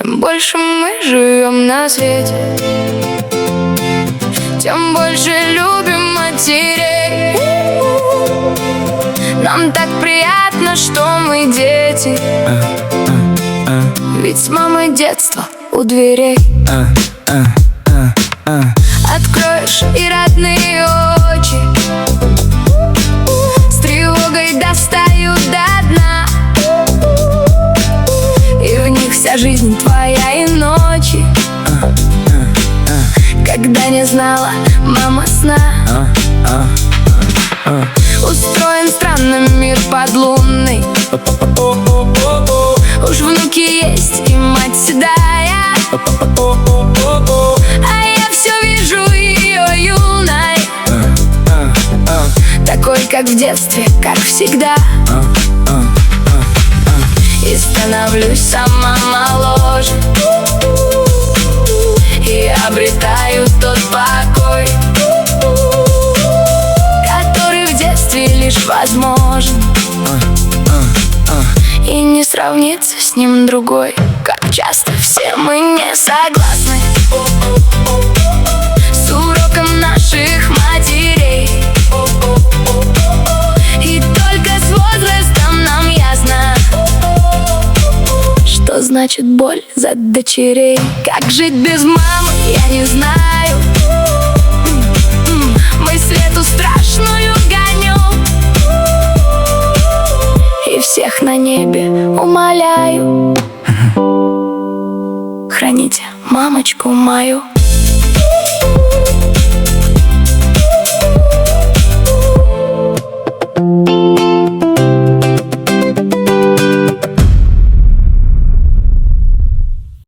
Чем больше мы живем на свете, тем больше любим матерей. Нам так приятно, что мы дети, ведь с мамой детство у дверей. Откроешь и родные очи с тревогой достают до дна, и в них вся жизнь твоя и ночи, когда не знала мама сна. Устроен странный мир подлунный, уж внуки есть и мать седая, а я все вижу ее юной, такой, как в детстве, как всегда. И становлюсь сама моложе, и обретаю тот покой, который в детстве лишь возможен, и не сравнится с ним другой. Как часто все мы не согласны с уроком наших матерей, и только с возрастом нам ясно, что значит боль за дочерей. Как жить без мамы, я не знаю, мысль эту страшную гоню, и всех на небе умоляю: храните мамочку мою.